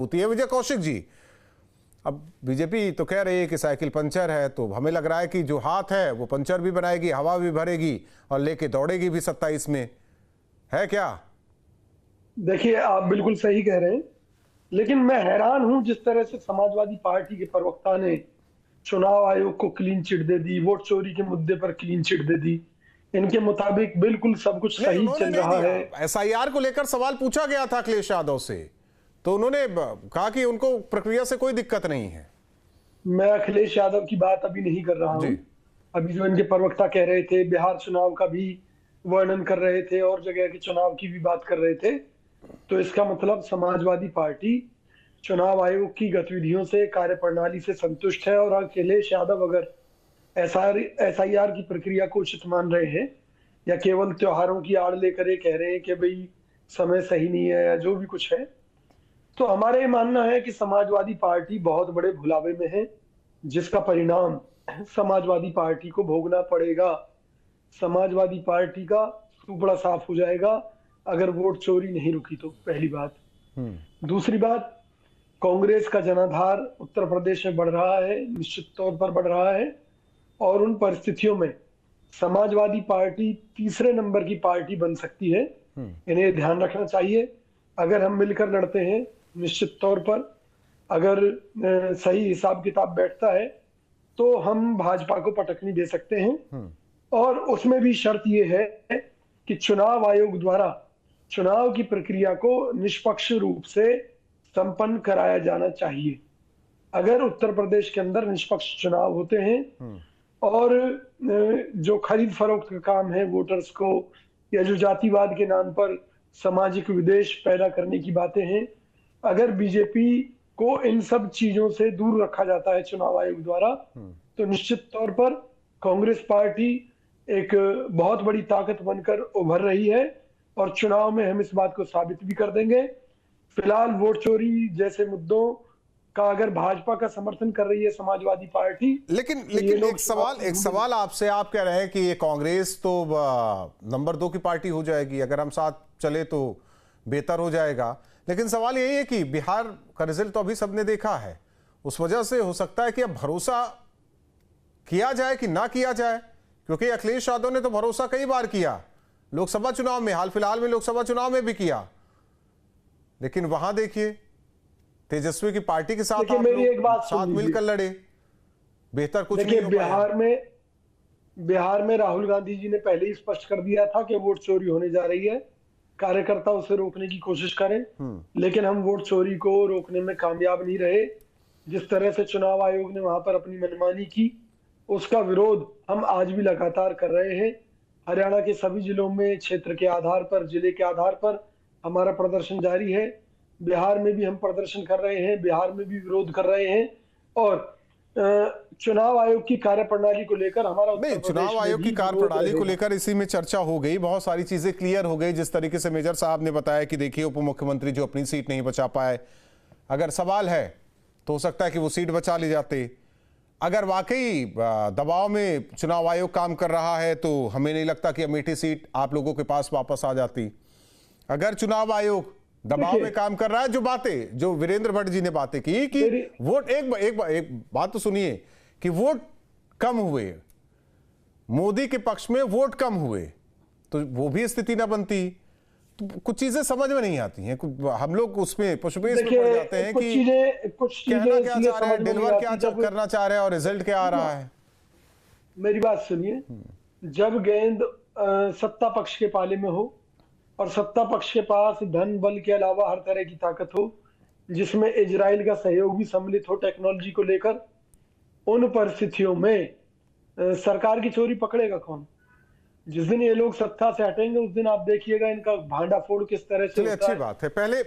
होती है। विजय कौशिक जी, अब बीजेपी तो कह रही है कि साइकिल पंचर है, तो हमें लग रहा है कि जो हाथ है वो पंचर भी बनाएगी, हवा भी भरेगी और लेके दौड़ेगी भी 27 में, है क्या? देखिए, आप बिल्कुल सही कह रहे हैं, लेकिन मैं हैरान हूं जिस तरह से समाजवादी पार्टी के प्रवक्ता ने चुनाव आयोग को क्लीन चिट दे दी, वोट चोरी के मुद्दे पर क्लीन चिट दे दी। इनके मुताबिक बिल्कुल सब कुछ नहीं, सही उन्होंने चल नहीं रहा दिया। है। एसआईआर को लेकर सवाल पूछा गया था अखिलेश यादव से, तो उन्होंने कहा कि उनको प्रक्रिया से कोई दिक्कत नहीं है। मैं अखिलेश यादव की बात अभी नहीं कर रहा हूं। जी। अभी जो इनके प्रवक्ता कह रहे थे, बिहार चुनाव का भी वर्णन कर रहे थे और जगह के चुनाव की भी बात कर रहे थे, तो इसका मतलब समाजवादी पार्टी चुनाव आयोग की गतिविधियों से, कार्यप्रणाली से संतुष्ट है। और अखिलेश यादव अगर एसआईआर की प्रक्रिया को उचित मान रहे हैं या केवल त्योहारों की आड़ लेकर ये कह रहे हैं कि भाई समय सही नहीं है या जो भी कुछ है, तो हमारा ये मानना है कि समाजवादी पार्टी बहुत बड़े भुलावे में है, जिसका परिणाम समाजवादी पार्टी को भोगना पड़ेगा। समाजवादी पार्टी का सुपड़ा साफ हो जाएगा अगर वोट चोरी नहीं रुकी तो, पहली बात। दूसरी बात, कांग्रेस का जनाधार उत्तर प्रदेश में बढ़ रहा है, निश्चित तौर पर बढ़ रहा है, और उन परिस्थितियों में समाजवादी पार्टी तीसरे नंबर की पार्टी बन सकती है। इन्हें ध्यान रखना चाहिए। अगर हम मिलकर लड़ते हैं, निश्चित तौर पर अगर सही हिसाब किताब बैठता है तो हम भाजपा को पटकनी दे सकते हैं। और उसमें भी शर्त यह है कि चुनाव आयोग द्वारा चुनाव की प्रक्रिया को निष्पक्ष रूप से संपन्न कराया जाना चाहिए। अगर उत्तर प्रदेश के अंदर निष्पक्ष चुनाव होते हैं और जो खरीद फरोख्त का काम है वोटर्स को, या जो जातिवाद के नाम पर सामाजिक विद्वेष पैदा करने की बातें हैं, अगर बीजेपी को इन सब चीजों से दूर रखा जाता है चुनाव आयोग द्वारा, तो निश्चित तौर पर कांग्रेस पार्टी एक बहुत बड़ी ताकत बनकर उभर रही है और चुनाव में हम इस बात को साबित भी कर देंगे। फिलहाल वोट चोरी जैसे मुद्दों का अगर भाजपा का समर्थन कर रही है समाजवादी पार्टी, लेकिन तो एक सवाल आपसे, आप कह रहे हैं कि ये कांग्रेस तो नंबर 2 की पार्टी हो जाएगी, अगर हम साथ चले तो बेहतर हो जाएगा। लेकिन सवाल यही है कि बिहार का रिजल्ट तो अभी सबने देखा है, उस वजह से हो सकता है कि अब भरोसा किया जाए कि ना किया जाए, क्योंकि अखिलेश यादव ने तो भरोसा कई बार किया, लोकसभा चुनाव में, हाल फिलहाल में लोकसभा चुनाव में भी किया, लेकिन वहां देखिए तेजस्वी की पार्टी के साथ आप मेरी एक बात साथ मिलकर लड़े, बेहतर कुछ नहीं हो पाया। बिहार में राहुल गांधी जी ने पहले ही स्पष्ट कर दिया था कि वोट चोरी होने जा रही है, कार्यकर्ता उसे रोकने की कोशिश करें, लेकिन हम वोट चोरी को रोकने में कामयाब नहीं रहे। जिस तरह से चुनाव आयोग ने वहां पर अपनी मनमानी की, उसका विरोध हम आज भी लगातार कर रहे हैं। हरियाणा के सभी जिलों में क्षेत्र के आधार पर, जिले के आधार पर हमारा प्रदर्शन जारी है। बिहार में भी हम प्रदर्शन कर रहे हैं, बिहार में भी विरोध कर रहे हैं। और चुनाव आयोग की कार्यप्रणाली को लेकर हमारा नहीं, चुनाव आयोग की कार्यप्रणाली को लेकर इसी में चर्चा हो गई, बहुत सारी चीजें क्लियर हो गई। जिस तरीके से मेजर साहब ने बताया कि देखिए उप मुख्यमंत्री जो अपनी सीट नहीं बचा पाए, अगर सवाल है तो हो सकता है कि वो सीट बचा ले जाते। अगर वाकई दबाव में चुनाव आयोग काम कर रहा है तो हमें नहीं लगता कि अमेठी सीट आप लोगों के पास वापस आ जाती। अगर चुनाव आयोग दबाव में काम कर रहा है, जो बातें जो वीरेंद्र भट्ट जी ने बातें की कि वोट एक बात तो सुनिए कि वोट कम हुए, मोदी के पक्ष में वोट कम हुए, तो वो भी स्थिति ना बनती। तो कुछ चीजें समझ में नहीं आती हैं, हम लोग उसमें पशुपेश में पड़ जाते हैं कि कहना क्या चाह रहे हैं, डिलीवर क्या करना चाह रहे हैं और रिजल्ट क्या आ रहा है। मेरी बात सुनिए, जब गेंद सत्ता पक्ष के पाले में हो और सत्ता पक्ष के पास धन बल के अलावा हर तरह की ताकत हो, जिसमें इजराइल का सहयोग भी सम्मिलित हो टेक्नोलॉजी को लेकर, उन परिस्थितियों में सरकार की चोरी पकड़ेगा कौन? जिस दिन ये लोग सत्ता से हटेंगे उस दिन आप देखिएगा इनका भांडाफोड़ किस तरह से होता है। अच्छी बात है। पहले